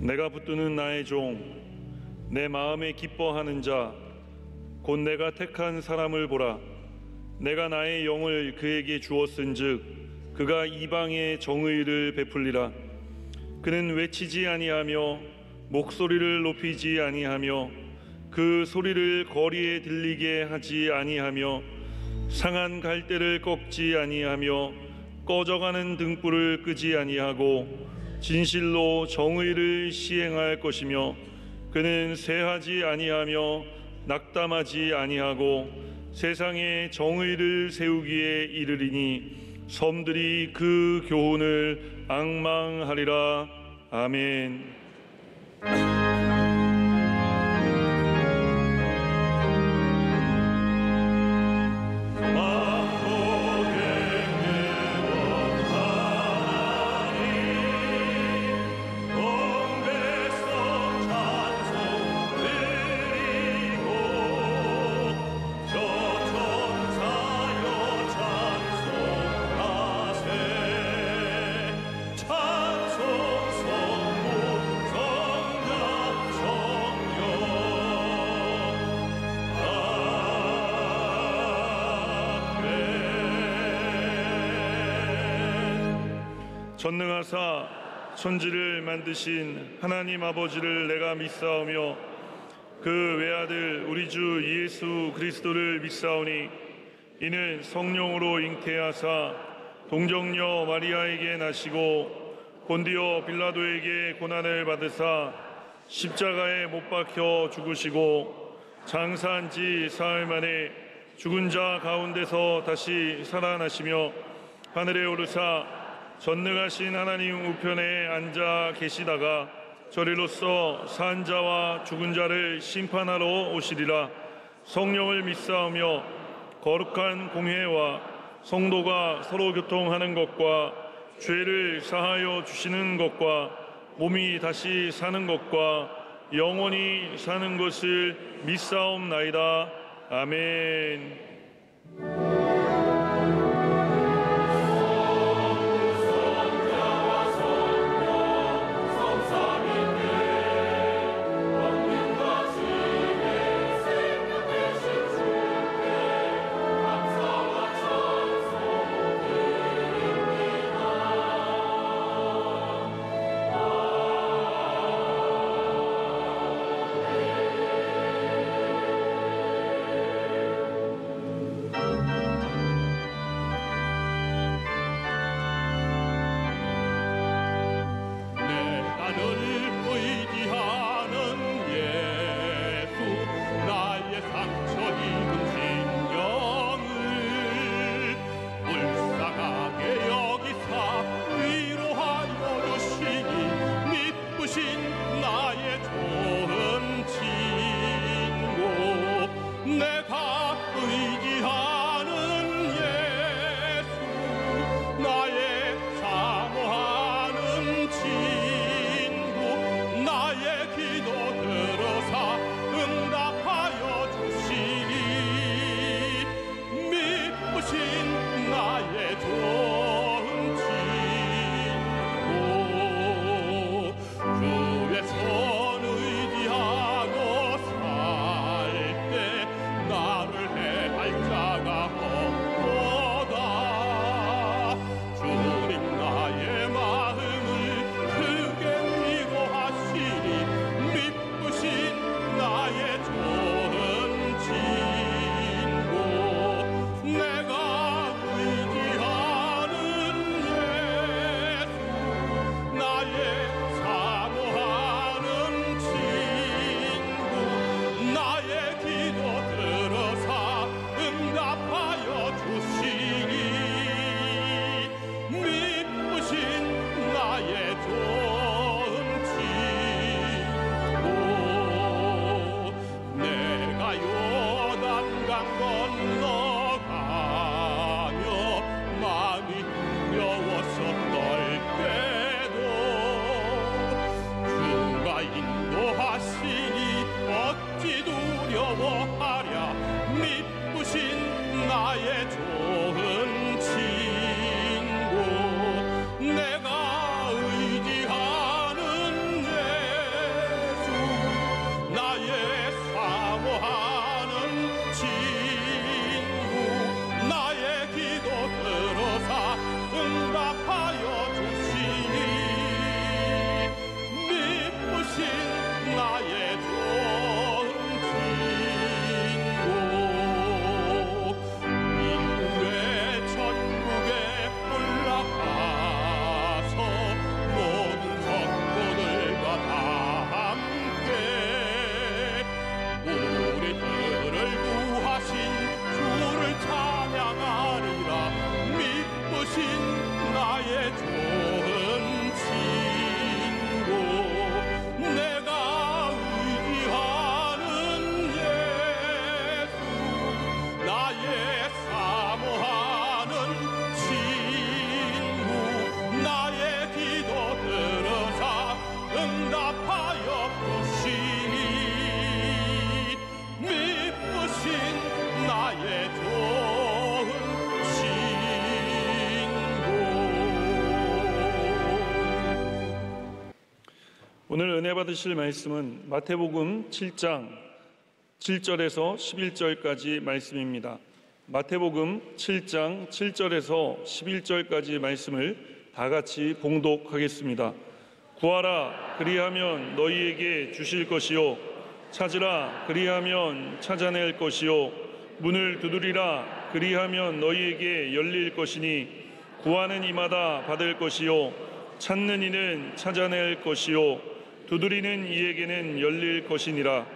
내가 붙드는 나의 종, 내 마음에 기뻐하는 자, 곧 내가 택한 사람을 보라. 내가 나의 영을 그에게 주었은즉 그가 이방의 정의를 베풀리라. 그는 외치지 아니하며 목소리를 높이지 아니하며 그 소리를 거리에 들리게 하지 아니하며 상한 갈대를 꺾지 아니하며 꺼져가는 등불을 끄지 아니하고 진실로 정의를 시행할 것이며 그는 쇠하지 아니하며 낙담하지 아니하고 세상에 정의를 세우기에 이르리니 섬들이 그 교훈을 앙망하리라. 아멘. 전능하사 천지를 만드신 하나님 아버지를 내가 믿사오며 그 외아들 우리 주 예수 그리스도를 믿사오니 이는 성령으로 잉태하사 동정녀 마리아에게 나시고 본디오 빌라도에게 고난을 받으사 십자가에 못 박혀 죽으시고 장사한 지 사흘 만에 죽은 자 가운데서 다시 살아나시며 하늘에 오르사 전능하신 하나님 우편에 앉아 계시다가 저리로서 산 자와 죽은 자를 심판하러 오시리라. 성령을 믿사오며 거룩한 공회와 성도가 서로 교통하는 것과 죄를 사하여 주시는 것과 몸이 다시 사는 것과 영원히 사는 것을 믿사옵나이다. 아멘. 오늘 은혜 받으실 말씀은 마태복음 7장 7절에서 11절까지 말씀입니다. 마태복음 7장 7절에서 11절까지 말씀을 다 같이 봉독하겠습니다. 구하라 그리하면 너희에게 주실 것이요 찾으라 그리하면 찾아낼 것이요 문을 두드리라 그리하면 너희에게 열릴 것이니 구하는 이마다 받을 것이요 찾는 이는 찾아낼 것이요 두드리는 이에게는 열릴 것이니라.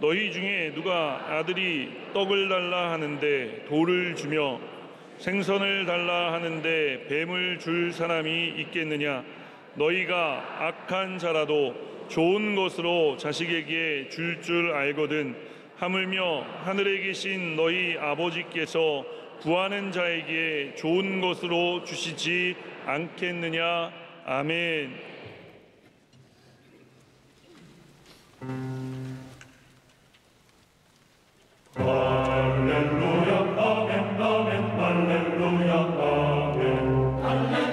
너희 중에 누가 아들이 떡을 달라 하는데 돌을 주며 생선을 달라 하는데 뱀을 줄 사람이 있겠느냐? 너희가 악한 자라도 좋은 것으로 자식에게 줄 알거든 하물며 하늘에 계신 너희 아버지께서 구하는 자에게 좋은 것으로 주시지 않겠느냐? 아멘. 할렐루야 아멘 아멘 할렐루야 아멘 할렐루야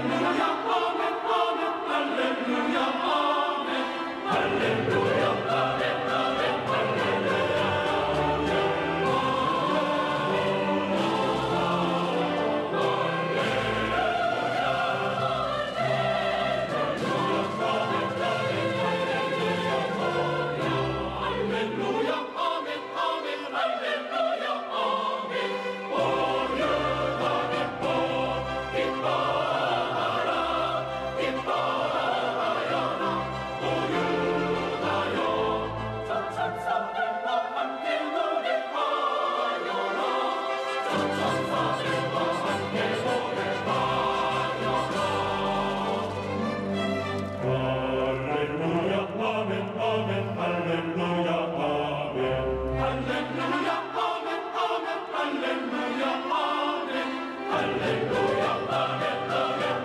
아멘 아멘 할렐루야 아멘 할렐루야 아멘 아멘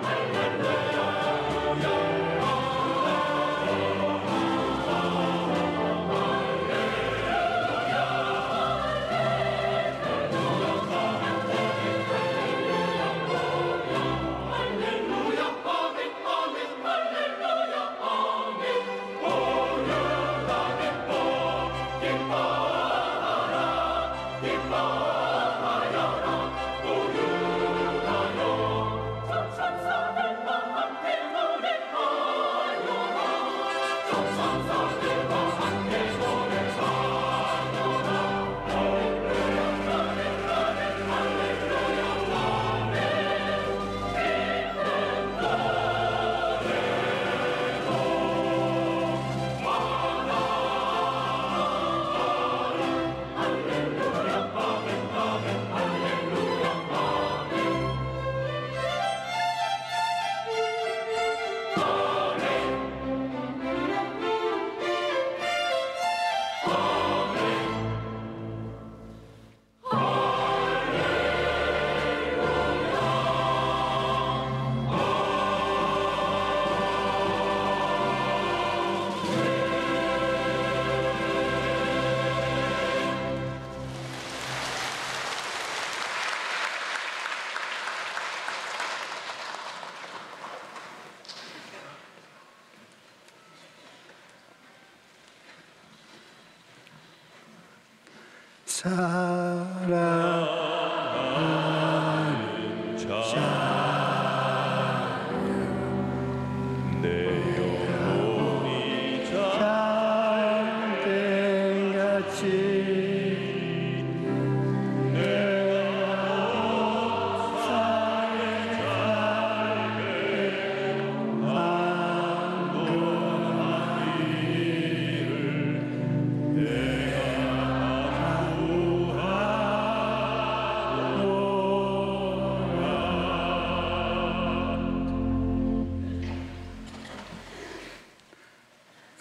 사랑하는 자 내 영혼이 잠들같이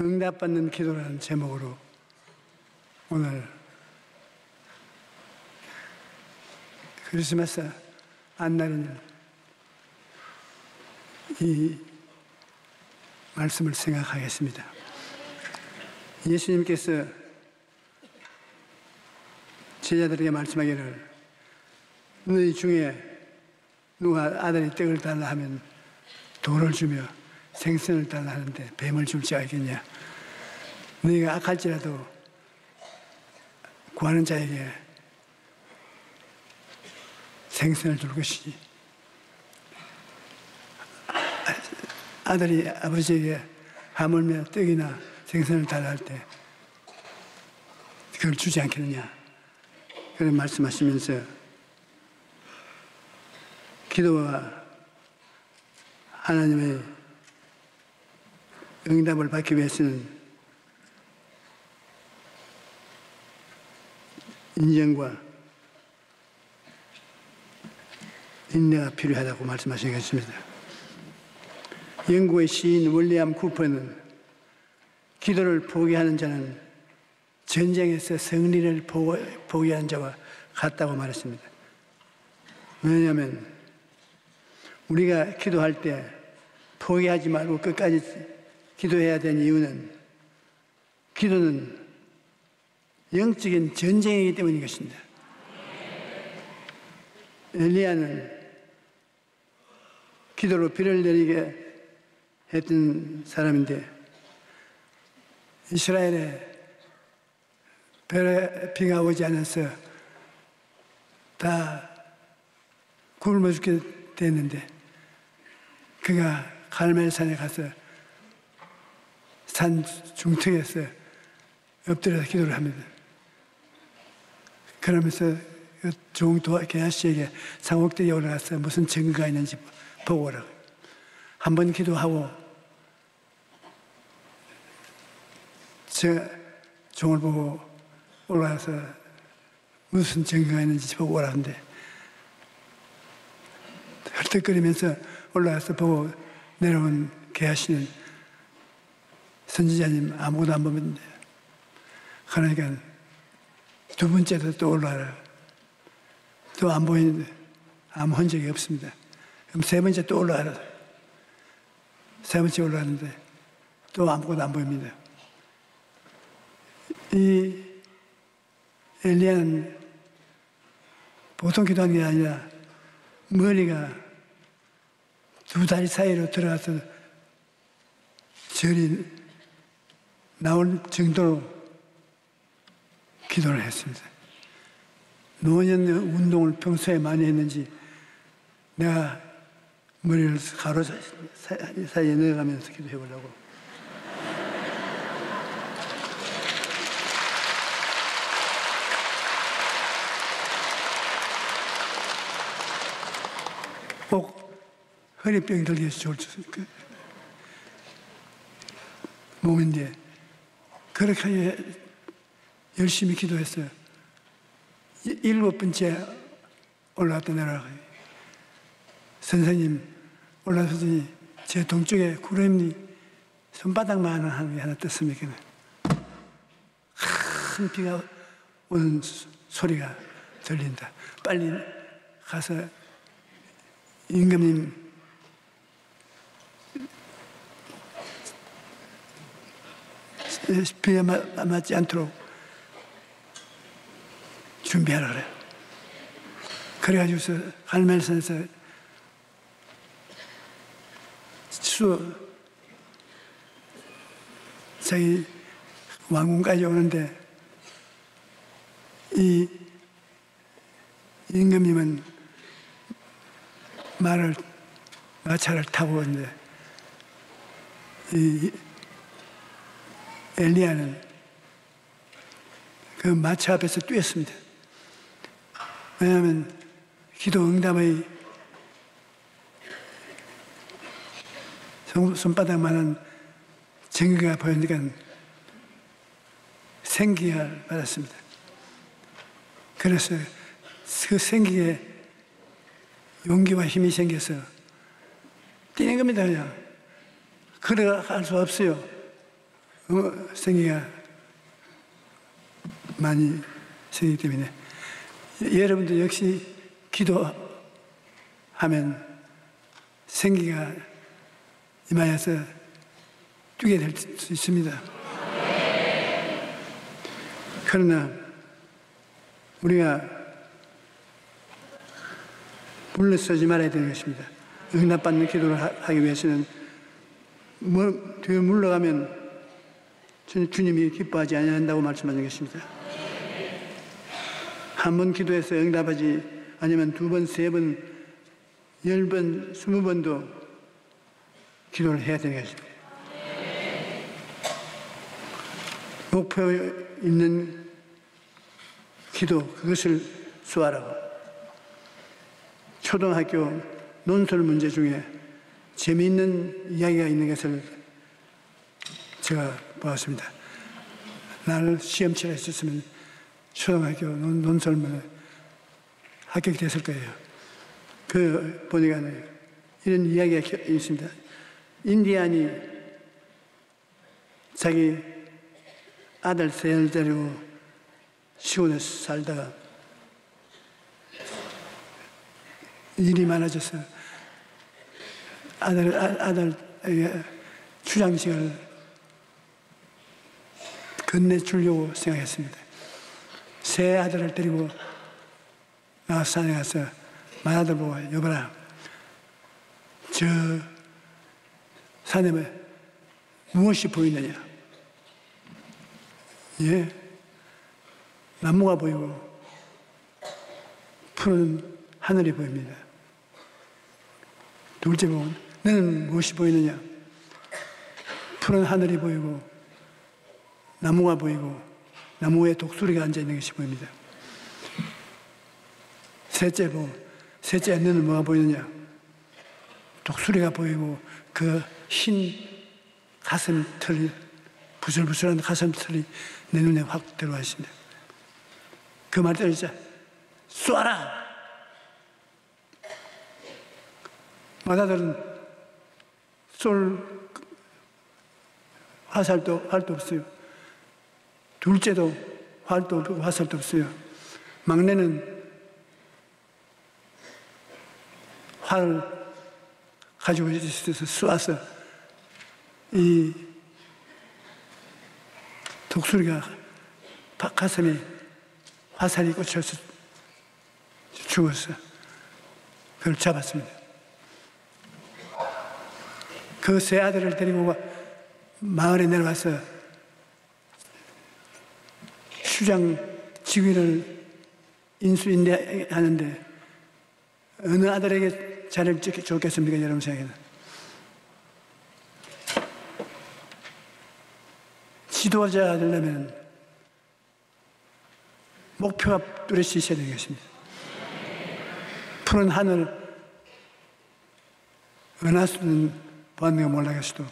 응답받는 기도라는 제목으로 오늘 크리스마스 안날인 이 말씀을 생각하겠습니다. 예수님께서 제자들에게 말씀하기를 너희 중에 누가 아들이 떡을 달라 하면 돌을 주며 생선을 달라하는데 뱀을 줄 줄 알겠냐? 너희가 악할지라도 구하는 자에게 생선을 줄 것이지. 아들이 아버지에게 하물며 떡이나 생선을 달라 할 때 그걸 주지 않겠느냐? 그런 말씀하시면서 기도와 하나님의 응답을 받기 위해서는 인정과 인내가 필요하다고 말씀하시겠습니다. 영국의 시인 윌리엄 쿠퍼는 기도를 포기하는 자는 전쟁에서 승리를 포기하는 자와 같다고 말했습니다. 왜냐하면 우리가 기도할 때 포기하지 말고 끝까지 기도해야 되는 이유는 기도는 영적인 전쟁이기 때문인 것입니다. 엘리야는 기도로 비를 내리게 했던 사람인데 이스라엘에 비가 오지 않아서 다 굶어 죽게 됐는데 그가 갈멜산에 가서 산 중턱에서 엎드려서 기도를 합니다. 그러면서 종 게하시에게 상옥대에 올라가서 무슨 증거가 있는지 보고 오라고. 한 번 기도하고 저 종을 보고 올라가서 무슨 증거가 있는지 보고 오라는데 헐떡거리면서 올라가서 보고 내려온 게하시는 선지자님 아무것도 안 보는데 그러니까 두 번째도 또 올라가라. 또 안 보이는데 아무 흔적이 없습니다. 그럼 세 번째 또 올라가라. 세 번째 올라가는데 또 아무것도 안 보입니다. 이 엘리야는 보통 기도하는 게 아니라 머리가 두 다리 사이로 들어가서 절이 나올 정도로 기도를 했습니다. 노년 운동을 평소에 많이 했는지 내가 머리를 가로 사이에 넣어가면서 기도해 보려고. 꼭 허리병이 들기 좋을 몸인데 그렇게 열심히 기도했어요. 7번째 올라갔다 내려가요. 선생님 올라서더니 제 동쪽에 구름이 손바닥만한 하늘이 하나 떴습니다. 큰 비가 오는 소리가 들린다. 빨리 가서 임금님 비에 맞지 않도록 준비하라 그래. 그래가지고서 갈멜산에서 자기 왕궁까지 오는데 이 임금님은 마차를 타고 오는데 이 엘리야는 그 마차 앞에서 뛰었습니다. 왜냐하면 기도 응답의 손바닥만한 증거가 보이니까 생기가 받았습니다. 그래서 그 생기에 용기와 힘이 생겨서 뛰는 겁니다. 그냥 걸어갈 수 없어요. 생기가 많이 생기기 때문에 여러분도 역시 기도하면 생기가 임하여서 뛰게 될 수 있습니다. 그러나 우리가 물러서지 말아야 되는 것입니다. 응답받는 기도를 하기 위해서는 뒤에 물러가면 주님이 기뻐하지 아니한다고 말씀하신 것입니다. 한 번 기도해서 응답하지 아니면 2번, 3번, 10번, 20번도 기도를 해야 되는 것입니다. 목표 있는 기도, 그것을 수하라고. 초등학교 논술 문제 중에 재미있는 이야기가 있는 것을 제가 보았습니다. 나는 시험 치러 있었으면 초등학교 논술문에 합격이 됐을 거예요. 보니까 이런 이야기가 있습니다. 인디안이 자기 아들 셋을 데리고 시골에서 살다가 일이 많아져서 아들에게 출장식을 건네주려고 생각했습니다. 세 아들을 데리고 나가서 산에 가서 맏아들 보고, 여보라, 저 산에 무엇이 보이느냐? 예, 나무가 보이고 푸른 하늘이 보입니다. 둘째 보고, 너는 무엇이 보이느냐? 푸른 하늘이 보이고 나무가 보이고 나무 위에 독수리가 앉아있는 것이 보입니다. 셋째 보고, 셋째, 너는 뭐가 보이느냐? 독수리가 보이고 그 흰 가슴털이, 부슬부슬한 가슴털이 내 눈에 확 들어와 있습니다. 그 말 들으자 쏘아라! 맏아들은 쏠 화살도 없어요. 둘째도 활도 없고 화살도 없어요. 막내는 활을 가지고 있어서 쏘아서 이 독수리가 가슴에 화살이 꽂혀서 죽었어. 그걸 잡았습니다. 그 세 아들을 데리고 마을에 내려와서 수장 직위를 인수인대하는데 어느 아들에게 자리를 줬겠습니까? 여러분 생각에는. 지도자가 되려면 목표가 뚜렷이 있어야 되는 것입니다. 푸른 하늘, 은하수는 보았는가 몰라겠어도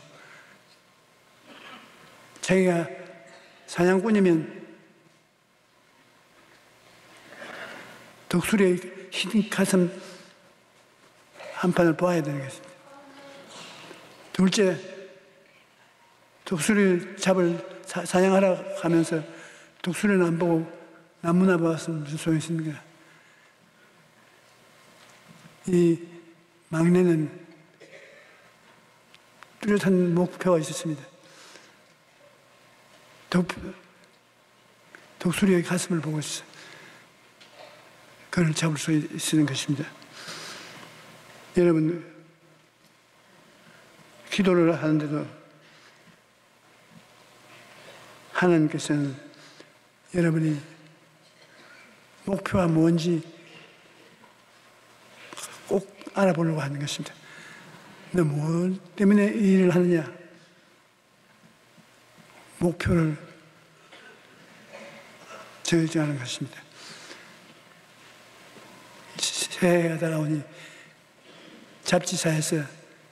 자기가 사냥꾼이면 독수리의 흰 가슴 한 판을 보아야 되는 것입니다. 둘째, 독수리를 사냥하러 가면서 독수리는 안 보고 나무나 보아서 무슨 소용이 있습니까? 이 막내는 뚜렷한 목표가 있었습니다. 독수리의 가슴을 보고 있어. 그를 잡을 수 있는 것입니다. 여러분, 기도를 하는데도 하나님께서는 여러분이 목표가 뭔지 꼭 알아보려고 하는 것입니다. 너 뭐 때문에 이 일을 하느냐? 목표를 정하는 것입니다. 새해가 다가오니 잡지사에서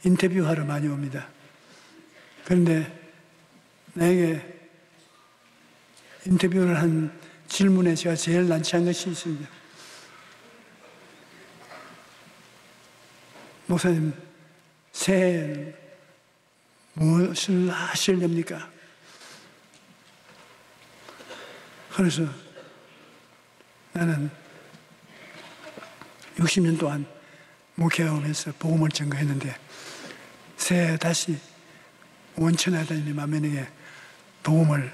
인터뷰하러 많이 옵니다. 그런데 나에게 인터뷰를 한 질문에 제가 제일 난처한 것이 있습니다. 목사님, 새해에는 무엇을 하시렵니까? 그래서 나는 60년 동안 목회하면서 복음을 전거했는데 새해 다시 원천하다니 만면에게 복음을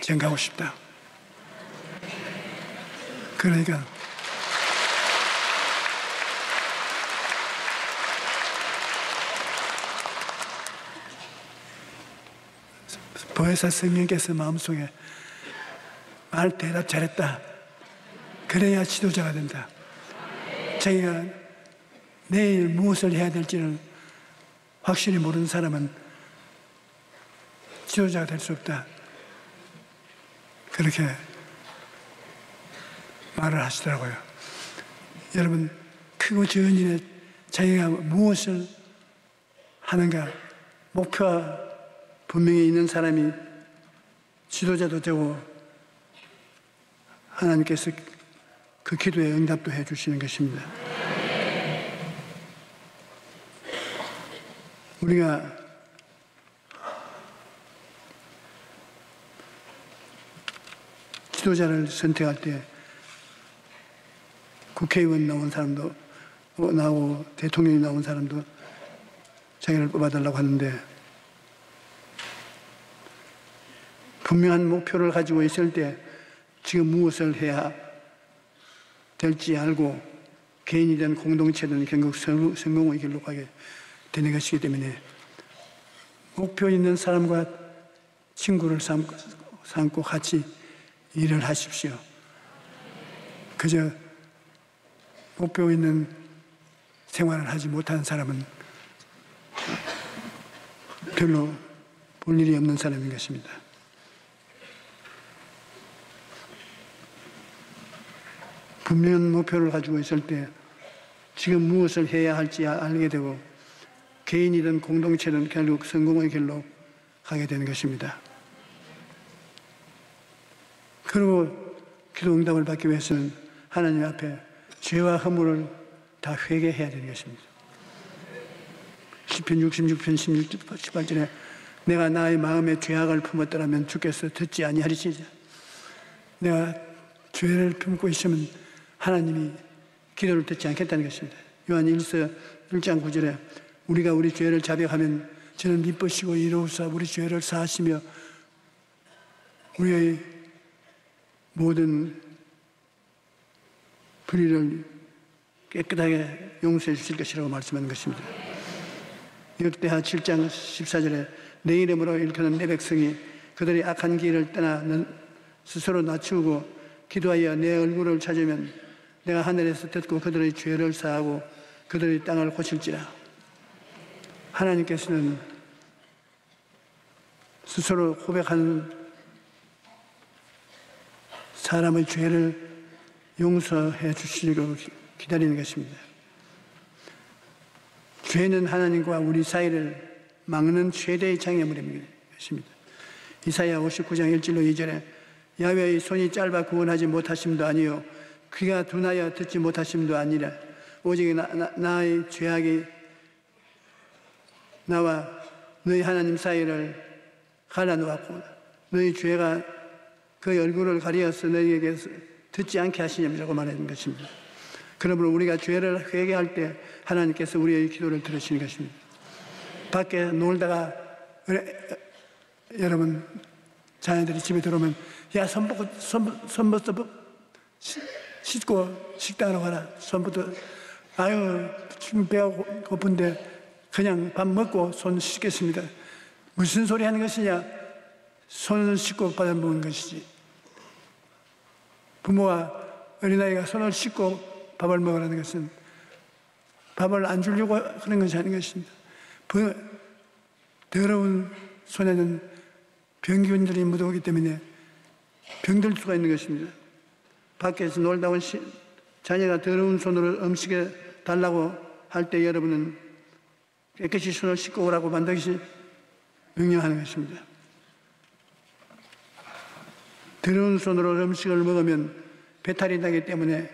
전가하고 싶다. 그러니까 보혜사 성령께서 마음속에 말 대답 잘했다. 그래야 지도자가 된다. 자기가 내일 무엇을 해야 될지를 확실히 모르는 사람은 지도자가 될 수 없다. 그렇게 말을 하시더라고요. 여러분, 크고 적은 일에 자기가 무엇을 하는가 목표가 분명히 있는 사람이 지도자도 되고 하나님께서 그 기도에 응답도 해 주시는 것입니다. 우리가 지도자를 선택할 때 국회의원 나온 사람도 나오고 대통령이 나온 사람도 자기를 뽑아달라고 하는데 분명한 목표를 가지고 있을 때 지금 무엇을 해야 될지 알고 개인이든 공동체든 결국 성공의 길로 가게 되는 것이기 때문에 목표 있는 사람과 친구를 삼고 같이 일을 하십시오. 그저 목표 있는 생활을 하지 못하는 사람은 별로 볼 일이 없는 사람인 것입니다. 분명한 목표를 가지고 있을 때 지금 무엇을 해야 할지 알게 되고 개인이든 공동체든 결국 성공의 길로 가게 되는 것입니다. 그리고 기도 응답을 받기 위해서는 하나님 앞에 죄와 허물을 다 회개해야 되는 것입니다. 시편 66편 18절에 내가 나의 마음에 죄악을 품었더라면 주께서 듣지 아니하리시리라. 내가 죄를 품고 있으면 하나님이 기도를 듣지 않겠다는 것입니다. 요한 1서 1장 9절에 우리가 우리 죄를 자백하면 저는 미쁘시고 이로우사 우리 죄를 사하시며 우리의 모든 불의를 깨끗하게 용서해 주실 것이라고 말씀하는 것입니다. 역대하 7장 14절에 내 이름으로 일컫는 내 백성이 그들의 악한 길을 떠나 스스로 낮추고 기도하여 내 얼굴을 찾으면 내가 하늘에서 듣고 그들의 죄를 사하고 그들의 땅을 고칠지라. 하나님께서는 스스로 고백하는 사람의 죄를 용서해 주시려고 기다리는 것입니다. 죄는 하나님과 우리 사이를 막는 최대의 장애물인 것입니다. 이사야 59장 1절로 2절에 야훼의 손이 짧아 구원하지 못하심도 아니요 귀가 둔하여 듣지 못하심도 아니라 오직 나의 죄악이 나와 너희 하나님 사이를 갈라놓았고 너희 죄가 그 얼굴을 가리어서 너희에게 듣지 않게 하시냐고 말하는 것입니다. 그러므로 우리가 죄를 회개할 때 하나님께서 우리의 기도를 들으시는 것입니다. 밖에 놀다가 여러분 자녀들이 집에 들어오면 야 손부터 씻고 식당으로 가라. 손부터 아유 지금 배가 고픈데 그냥 밥 먹고 손 씻겠습니다. 무슨 소리 하는 것이냐? 손을 씻고 받아 먹는 것이지. 부모와 어린아이가 손을 씻고 밥을 먹으라는 것은 밥을 안 주려고 하는 것이 아닌 것입니다. 더러운 손에는 병균들이 묻어오기 때문에 병들 수가 있는 것입니다. 밖에서 놀다 온 자녀가 더러운 손으로 음식에 달라고 할 때 여러분은 깨끗이 손을 씻고 오라고 반드시 명령하는 것입니다. 더러운 손으로 음식을 먹으면 배탈이 나기 때문에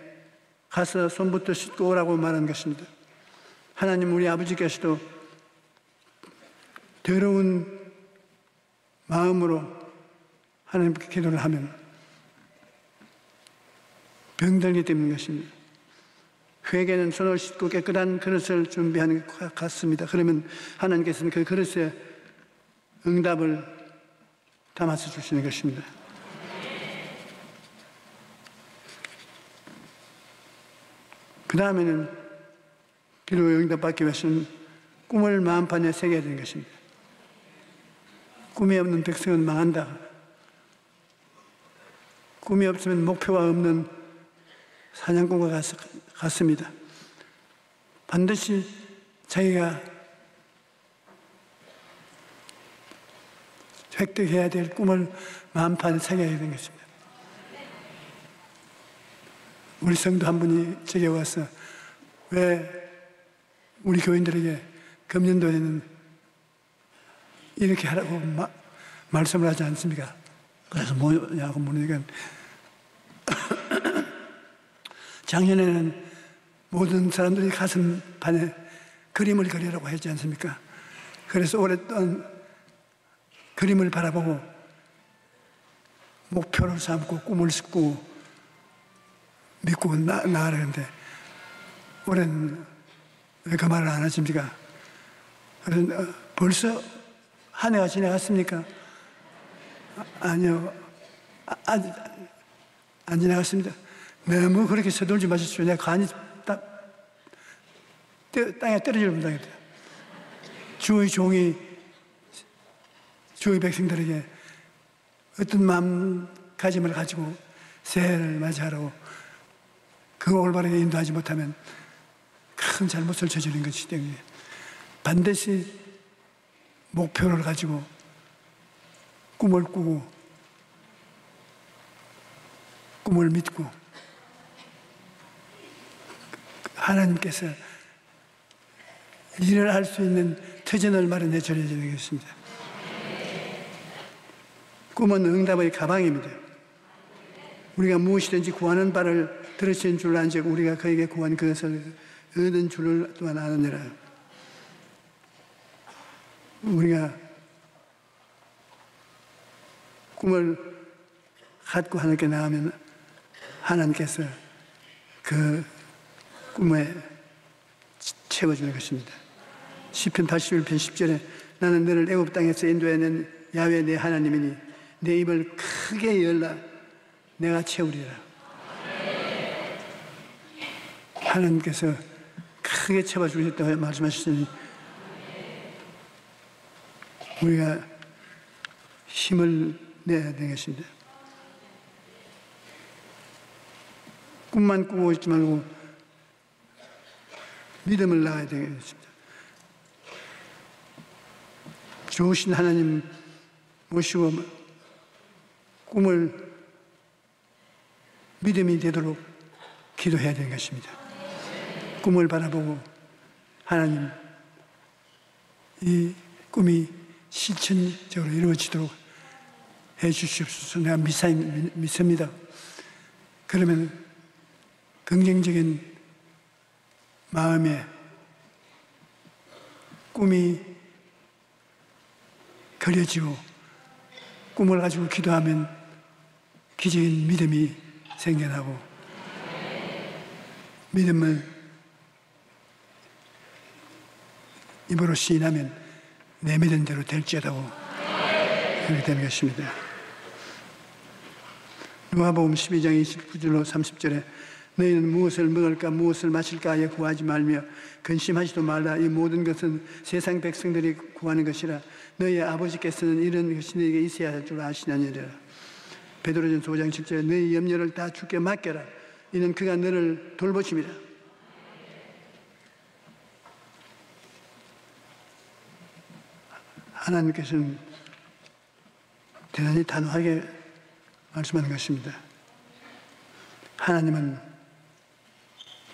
가서 손부터 씻고 오라고 말하는 것입니다. 하나님 우리 아버지께서도 더러운 마음으로 하나님께 기도를 하면 병들기 때문인 것입니다. 회개는 손을 씻고 깨끗한 그릇을 준비하는 것 같습니다. 그러면 하나님께서는 그 그릇에 응답을 담아서 주시는 것입니다. 그 다음에는 기도의 응답받기 위해서는 꿈을 마음판에 새겨야 되는 것입니다. 꿈이 없는 백성은 망한다. 꿈이 없으면 목표가 없는 사냥꾼과 같습니다. 반드시 자기가 획득해야 될 꿈을 마음판에 새겨야 되는 것입니다. 우리 성도 한 분이 제게 와서 왜 우리 교인들에게 금년도에는 이렇게 하라고 말씀을 하지 않습니까? 그래서 뭐냐고 물으니까 작년에는 모든 사람들이 가슴판에 그림을 그리라고 했지 않습니까? 그래서 올해 또 그림을 바라보고 목표를 삼고 꿈을 싣고 믿고 나아가는데 올해는 왜 그 말을 안 하십니까? 그래서 벌써 한 해가 지나갔습니까? 아니요. 아직 안 지나갔습니다. 너무 그렇게 서둘지 마십시오. 내가 간이 땅에 떨어질 뻔하겠다. 주의 종이 주의 백성들에게 어떤 마음가짐을 가지고 새해를 맞이하라고 그 올바르게 인도하지 못하면 큰 잘못을 저지른 것이기 때문에 반드시 목표를 가지고 꿈을 꾸고 꿈을 믿고 하나님께서 일을 할 수 있는 터전을 마련해 줘야 되는 것입니다. 꿈은 응답의 가방입니다. 우리가 무엇이든지 구하는 바를 들으신 줄 안즉 우리가 그에게 구한 그것을 얻은 줄을 또한 아느니라. 우리가 꿈을 갖고 하나님께 나가면 하나님께서 그 꿈에 채워주는 것입니다. 시편 81편 10절에 나는 너를 애굽 땅에서 인도해낸 야훼 내 하나님이니 내 입을 크게 열라 내가 채우리라. 하나님께서 크게 채워주셨다고 말씀하셨으니 우리가 힘을 내야 되겠습니다. 꿈만 꾸고 있지 말고 믿음을 낳아야 되겠습니다. 좋으신 하나님 모시고 꿈을 믿음이 되도록 기도해야 되는 것입니다. 꿈을 바라보고 하나님 이 꿈이 실천적으로 이루어지도록 해 주시옵소서. 내가 믿습니다. 그러면 긍정적인 마음에 꿈이 그려지고 꿈을 가지고 기도하면 기적인 믿음이 생겨나고 믿음을 입으로 시인하면 내 믿은 대로 될지어다고 그렇게 되는 것입니다. 누가복음 12장 29절로 30절에 너희는 무엇을 먹을까 무엇을 마실까 하여 구하지 말며 근심하지도 말라. 이 모든 것은 세상 백성들이 구하는 것이라. 너희 아버지께서는 이런 것이 너희에게 있어야 할 줄 아시느니라. 베드로전서 5장 7절에 너희 염려를 다 주께 맡겨라. 이는 그가 너를 돌보심이라. 하나님께서는 대단히 단호하게 말씀하는 것입니다. 하나님은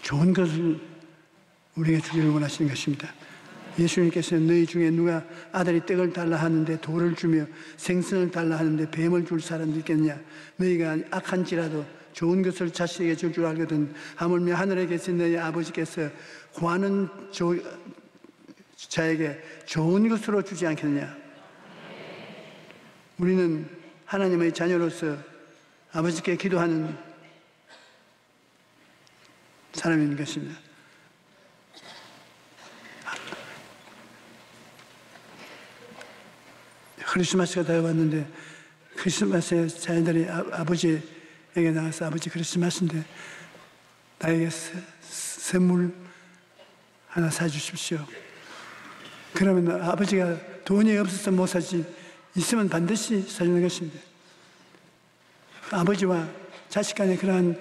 좋은 것을 우리에게 주기를 원하시는 것입니다. 예수님께서는 너희 중에 누가 아들이 떡을 달라 하는데 돌을 주며 생선을 달라 하는데 뱀을 줄 사람도 있겠냐. 너희가 악한지라도 좋은 것을 자식에게 줄 줄 알거든 하물며 하늘에 계신 너희 아버지께서 구하는 자에게 좋은 것으로 주지 않겠느냐. 우리는 하나님의 자녀로서 아버지께 기도하는 사람인 것입니다. 크리스마스가 다가왔는데 크리스마스에 자녀들이 아버지에게 나가서 아버지 크리스마스인데 나에게 선물 하나 사주십시오. 그러면 아버지가 돈이 없어서 못 사지 있으면 반드시 사주는 것입니다. 아버지와 자식 간의 그러한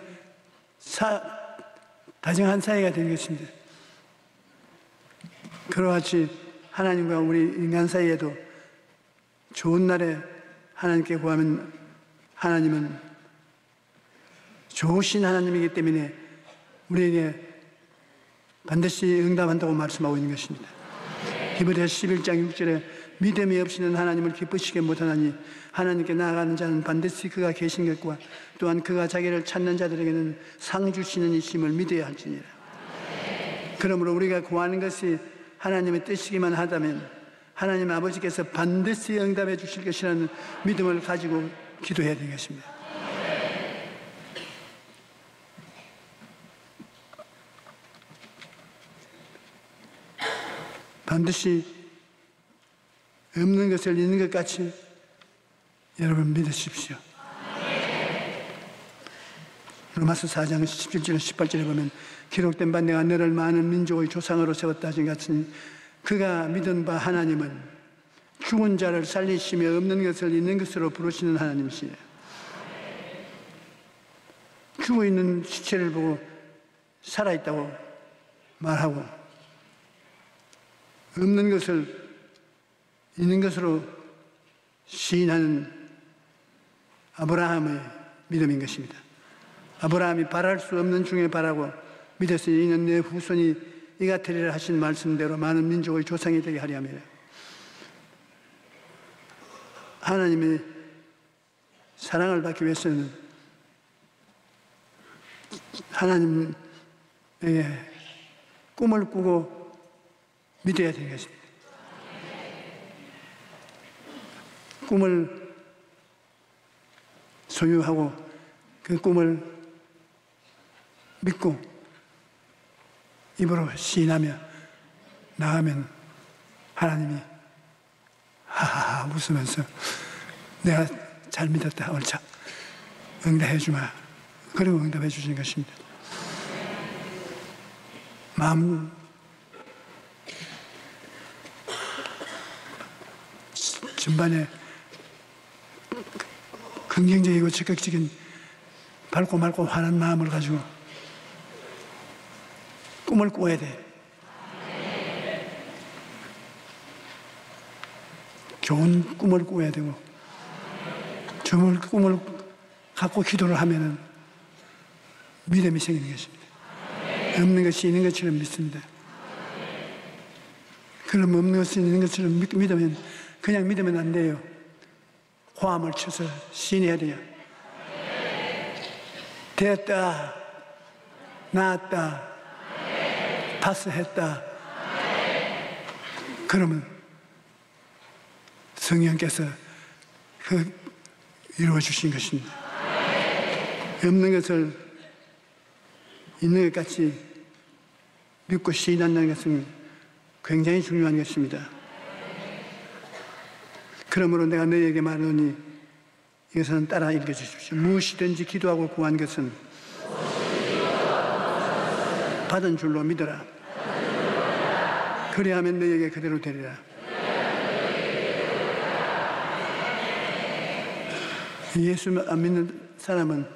다정한 사이가 되는 것입니다. 그와 같이 하나님과 우리 인간 사이에도 좋은 날에 하나님께 구하면 하나님은 좋으신 하나님이기 때문에 우리에게 반드시 응답한다고 말씀하고 있는 것입니다. 히브리서 11장 6절에 믿음이 없이는 하나님을 기쁘시게 못하나니 하나님께 나아가는 자는 반드시 그가 계신 것과 또한 그가 자기를 찾는 자들에게는 상 주시는 이심을 믿어야 할지니라. 그러므로 우리가 구하는 것이 하나님의 뜻이기만 하다면 하나님 아버지께서 반드시 응답해 주실 것이라는 믿음을 가지고 기도해야 되는 것입니다. 반드시 없는 것을 있는 것 같이 여러분 믿으십시오. 로마서 4장 17절 18절에 보면 기록된 바 내가 너를 많은 민족의 조상으로 세웠다 하신 같으니 그가 믿은 바 하나님은 죽은 자를 살리시며 없는 것을 있는 것으로 부르시는 하나님이시에요. 죽어 있는 시체를 보고 살아있다고 말하고 없는 것을 있는 것으로 시인하는 아브라함의 믿음인 것입니다. 아브라함이 바랄 수 없는 중에 바라고 믿었으니 이는 내 후손이 이가 되리라 하신 말씀대로 많은 민족의 조상이 되게 하려 함이라. 하나님의 사랑을 받기 위해서는 하나님에게 꿈을 꾸고 믿어야 되는 것입니다. 꿈을 소유하고 그 꿈을 믿고 입으로 시인하며 나가면 하나님이 하하하 웃으면서 내가 잘 믿었다 옳자 응답해 주마. 그리고 응답해 주신 것입니다. 마음 전반에 긍정적이고 적극적인 밝고 맑고 환한 마음을 가지고 꿈을 꿔야 돼. 좋은 꿈을 꿔야 되고 좋은 꿈을 갖고 기도를 하면은 믿음이 생기는 것입니다. 없는 것이 있는 것처럼 믿습니다. 그럼 없는 것이 있는 것처럼 믿으면 그냥 믿으면 안 돼요. 호함을 쳐서 시인해야 돼요. 되었다, 나았다, 파스했다. 그러면 성령께서 이루어 주신 것입니다. 없는 것을 있는 것 같이 믿고 시인한다는 것은 굉장히 중요한 것입니다. 그러므로 내가 너희에게 말하노니 이것은 따라 읽어주십시오. 무엇이든지 기도하고 구한 것은 받은 줄로 믿어라. 그리하면 너희에게 그대로 되리라. 예수 안 믿는 사람은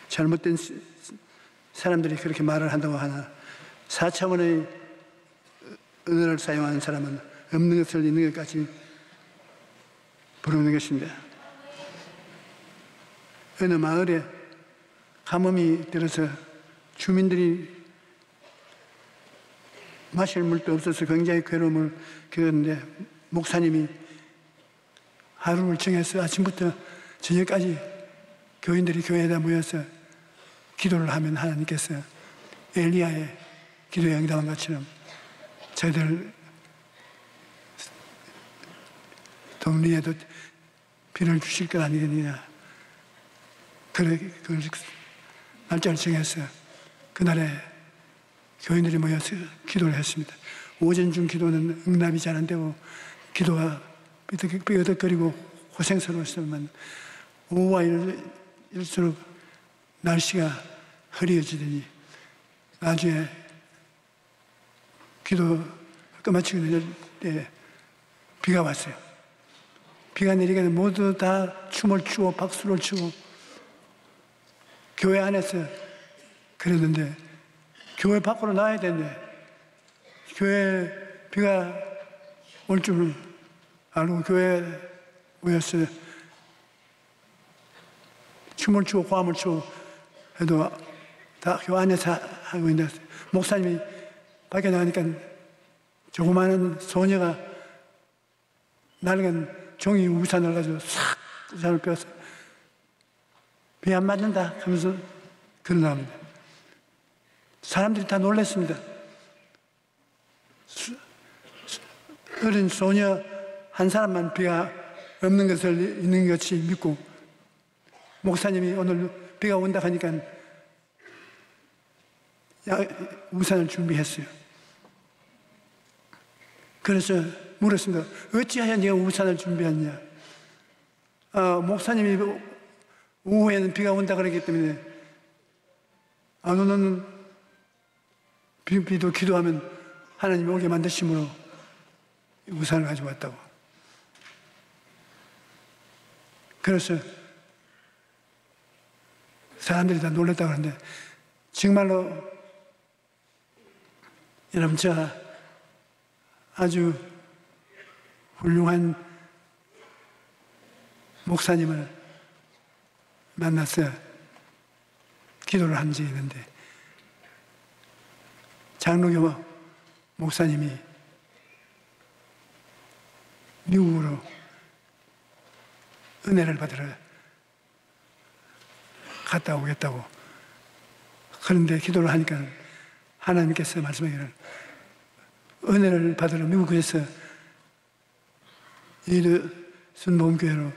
잘못된 사람들이 그렇게 말을 한다고 하나 4차원의 언어를 사용하는 사람은 없는 것을 있는 것까지 부르는 것입니다. 어느 마을에 가뭄이 들어서 주민들이 마실 물도 없어서 굉장히 괴로움을 겪었는데 목사님이 하루를 정해서 아침부터 저녁까지 교인들이 교회에다 모여서 기도를 하면 하나님께서 엘리야의 기도에 응답한 것처럼 저희들 동리에도 비를 주실 것 아니겠느냐. 그래, 그 날짜를 정해서 그날에 교인들이 모여서 기도를 했습니다. 오전 중 기도는 응답이 잘 안 되고 기도가 삐어덕거리고 고생스러웠지만 오후가 일수록 날씨가 흐려지더니 나중에 기도 끝마치고 때 비가 왔어요. 비가 내리게 모두 다 춤을 추고 박수를 치고 교회 안에서 그랬는데 교회 밖으로 나와야 되는데 교회 비가 올 줄 알고 교회에 모였어요. 춤을 추고 고함을 추고 해도 다 교회 안에서 하고 있는데 목사님이 밖에 나가니까 조그마한 소녀가 낡은 종이 우산을 가지고 싹 우산을 빼서 비 안 맞는다 하면서 그러나옵니다. 사람들이 다 놀랐습니다. 어린 소녀 한 사람만 비가 없는 것을 있는 것 같이 믿고 목사님이 오늘 비가 온다 하니까 우산을 준비했어요. 그래서 물었습니다. 어찌하여 네가 우산을 준비했냐? 목사님이 오후에는 비가 온다 그러기 때문에 안 오는 비도 기도하면 하나님이 오게 만드심으로 우산을 가지고 왔다고. 그래서 사람들이 다 놀랐다고 하는데 정말로 여러분 제가 아주 훌륭한 목사님을 만나서 기도를 한 적이 있는데 장로교 목사님이 미국으로 은혜를 받으러 갔다 오겠다고 그런데 기도를 하니까 하나님께서 말씀하기를 은혜를 받으러 미국에서 이 순복음교회로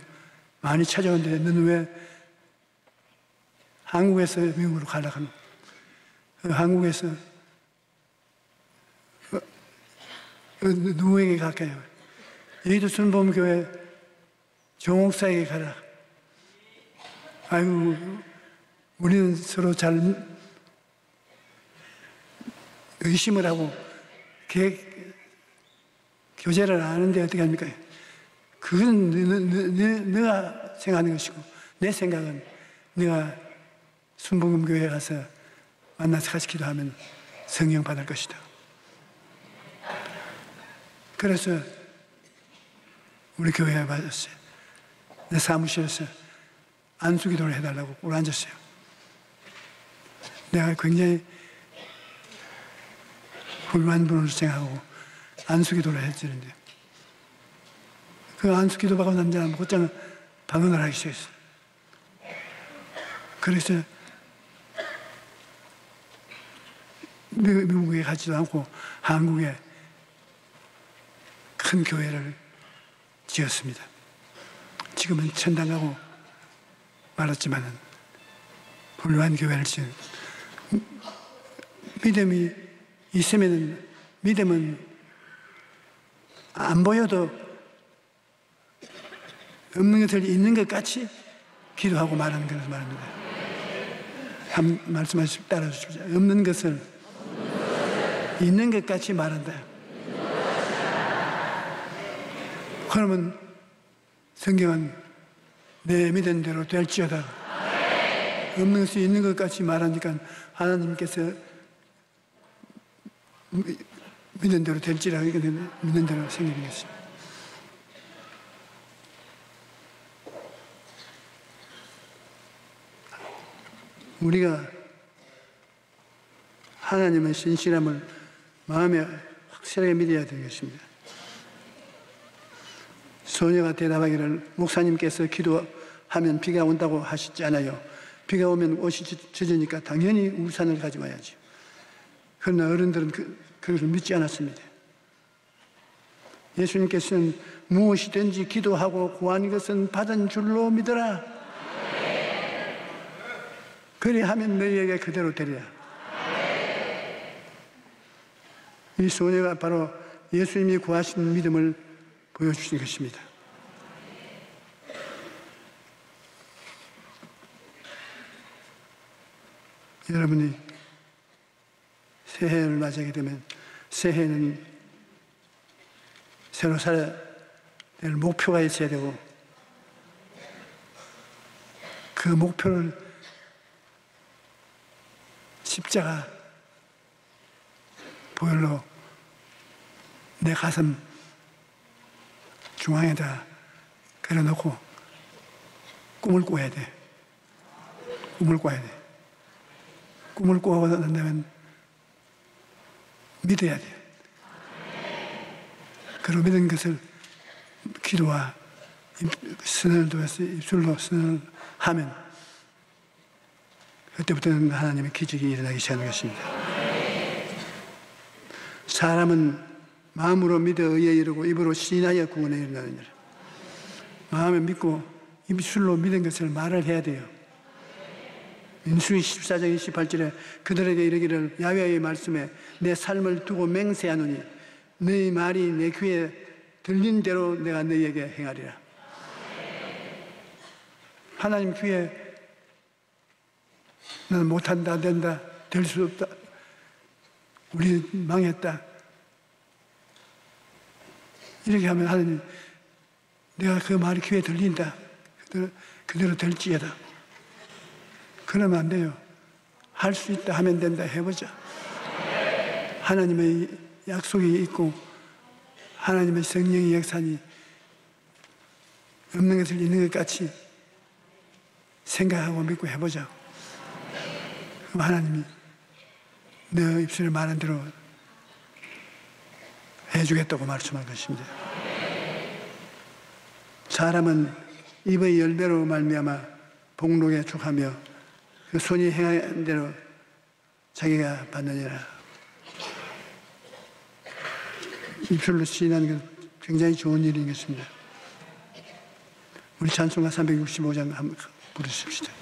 많이 찾아오는데 너는 왜 한국에서 미국으로 가려고 하는 한국에서 누구에게 갈까요? 여의도 순복음교회 정옥사에게 가라. 아이고 우리는 서로 잘 의심을 하고 교제를 안 하는데 어떻게 합니까? 그건 네가 생각하는 것이고 내 생각은 네가 순복음교회에 가서 만나서 같이 기도하면 성령 받을 것이다. 그래서 우리 교회에 와줬어요. 내 사무실에서 안수기도를 해달라고 꼭 앉았어요. 내가 굉장히 훌륭한 분으로 생각하고 안수기도를 해주는데 그 안수기도 받은 남자는 곧장 방언을 하기 시작했어요. 그래서 미국에 가지도 않고 한국에 큰 교회를 지었습니다. 지금은 천당 가고 말았지만은 훌륭한 교회를 지은 믿음이 있으면은 믿음은 안 보여도 없는 것을 있는 것 같이 기도하고 말하는 것을 말합니다. 한 말씀하시고 따라 주십시오. 없는 것을 있는 것 같이 말한다. 그러면 성경은 내 믿은 대로 될지어다. 없는 것이 있는 것 같이 말하니까 하나님께서 믿는 대로 될지라 믿는 대로 생기겠습니다. 우리가 하나님의 신실함을 마음에 확실하게 믿어야 되겠습니다. 소녀가 대답하기를 목사님께서 기도하면 비가 온다고 하시잖아요. 비가 오면 옷이 젖으니까 당연히 우산을 가져와야지. 그러나 어른들은 그것을 믿지 않았습니다. 예수님께서는 무엇이든지 기도하고 구하는 것은 받은 줄로 믿어라. 그리하면 너희에게 그대로 되리라. 이 소녀가 바로 예수님이 구하신 믿음을 보여주신 것입니다. 여러분이 새해를 맞이하게 되면 새해는 새로 살아야 될 목표가 있어야 되고 그 목표를 십자가 보혈로 내 가슴 중앙에다 그려놓고 꿈을 꿔야 돼. 꿈을 꿔야 돼. 꿈을 꾸고 난다면 믿어야 돼. 그리고 믿은 것을 기도와 선을 통해서 입술로 선을 하면 그때부터는 하나님의 기적이 일어나기 시작하는 것입니다. 사람은 마음으로 믿어 의에 이르고 입으로 시인하여 구원에 이르느니라. 마음에 믿고 입술로 믿은 것을 말을 해야 돼요. 민수기 14장 28절에 그들에게 이르기를 야훼의 말씀에 내 삶을 두고 맹세하노니 너희 말이 내 귀에 들린 대로 내가 너희에게 행하리라. 하나님 귀에 너는 못한다, 안 된다, 될 수 없다, 우리 망했다 이렇게 하면 하나님 내가 그 말이 귀에 들린다, 그대로 될지어다. 그러면 안 돼요. 할 수 있다 하면 된다 해보자. 하나님의 약속이 있고 하나님의 성령의 역사니 없는 것을 있는 것 같이 생각하고 믿고 해보자. 그럼 하나님이 너 입술에 말한 대로 해주겠다고 말씀할 것입니다. 사람은 입의 열매로 말미암아 복록에 족하며 그 손이 행한 대로 자기가 받느니라. 입술로 시인하는 것 굉장히 좋은 일인 것입니다. 우리 찬송가 365장 한번 부르십시다.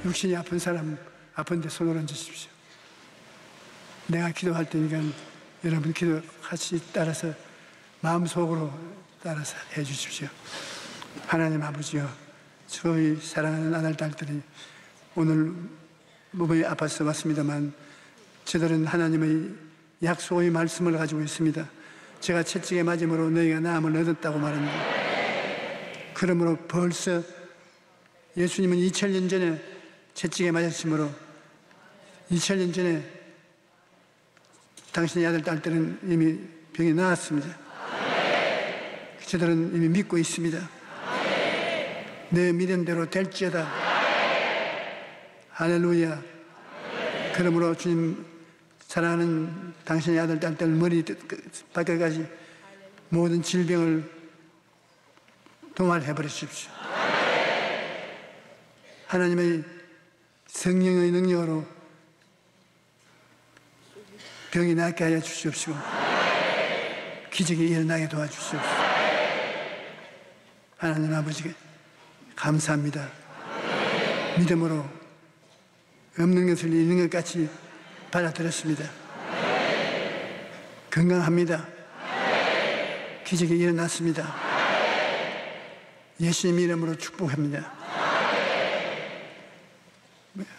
육신이 아픈 사람 아픈데 손을 얹으십시오. 내가 기도할 테니까 여러분 기도 같이 따라서 마음속으로 따라서 해 주십시오. 하나님 아버지여, 저희 사랑하는 아들 딸들이 오늘 몸이 아파서 왔습니다만 저들은 하나님의 약속의 말씀을 가지고 있습니다. 제가 채찍에 맞음으로 너희가 나음을 얻었다고 말합니다. 그러므로 벌써 예수님은 2000년 전에 채찍에 맞았으므로 2000년 전에 당신의 아들 딸들은 이미 병이 나았습니다. 저들은 이미 믿고 있습니다. 내 믿음대로 될지어다. 할렐루야. 그러므로 주님 사랑하는 당신의 아들 딸들 머리 발끝까지 모든 질병을 도말해 버리십시오. 하나님의 성령의 능력으로 병이 낫게 하여 주시옵시고 기적이 일어나게 도와주시옵시고. 하나님 아버지께 감사합니다. 믿음으로 없는 것을 있는 것 같이 받아들였습니다. 건강합니다. 기적이 일어났습니다. 예수님 이름으로 축복합니다.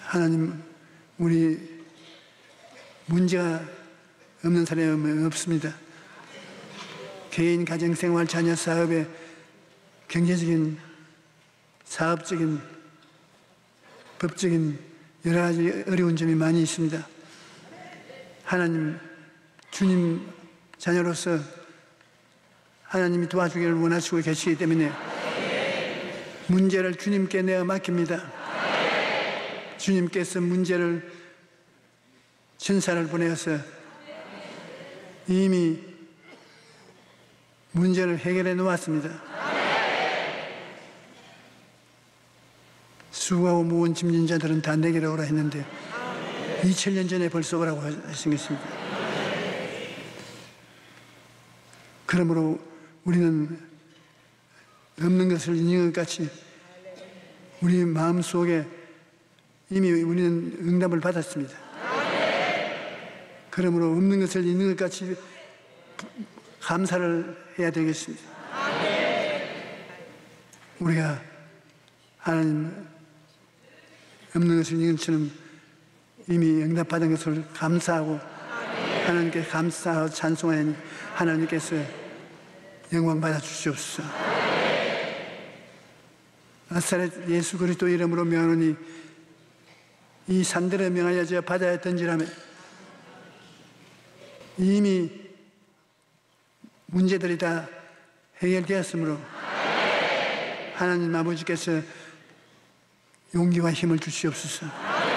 하나님, 우리 문제가 없는 사람이 없습니다. 개인, 가정생활, 자녀, 사업에 경제적인, 사업적인, 법적인 여러 가지 어려운 점이 많이 있습니다. 하나님, 주님 자녀로서 하나님이 도와주기를 원하시고 계시기 때문에 문제를 주님께 내어 맡깁니다. 주님께서 문제를 천사를 보내어서 이미 문제를 해결해 놓았습니다. 수고하고 무거운 짐진 자들은 다 내게로 오라 했는데 2000년 전에 벌써 오라고 하신 것입니다. 그러므로 우리는 없는 것을 있는 것 같이 우리 마음속에 이미 우리는 응답을 받았습니다. 그러므로 없는 것을 있는 것 같이 감사를 해야 되겠습니다. 우리가 하나님 없는 것을 있는 것처럼 이미 응답받은 것을 감사하고 하나님께 감사하고 찬송하니 하나님께서 영광 받아 주시옵소서. 나사렛 예수 그리스도 이름으로 명하노니 이 산들에 명하여 저 바다에 던지라며. 이미 문제들이 다 해결되었으므로 하나님 아버지께서 용기와 힘을 주시옵소서. 아버지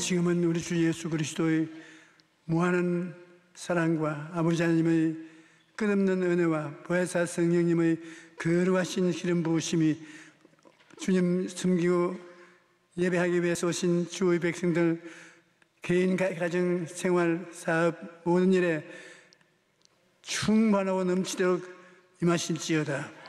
지금은 우리 주 예수 그리스도의 무한한 사랑과 아버지 하나님의 끝없는 은혜와 보혜사 성령님의 거룩하신 기름 부으심이 주님 섬기고 예배하기 위해서 오신 주의 백성들 개인 가정 생활 사업 모든 일에 충만하고 넘치도록 임하실지어다.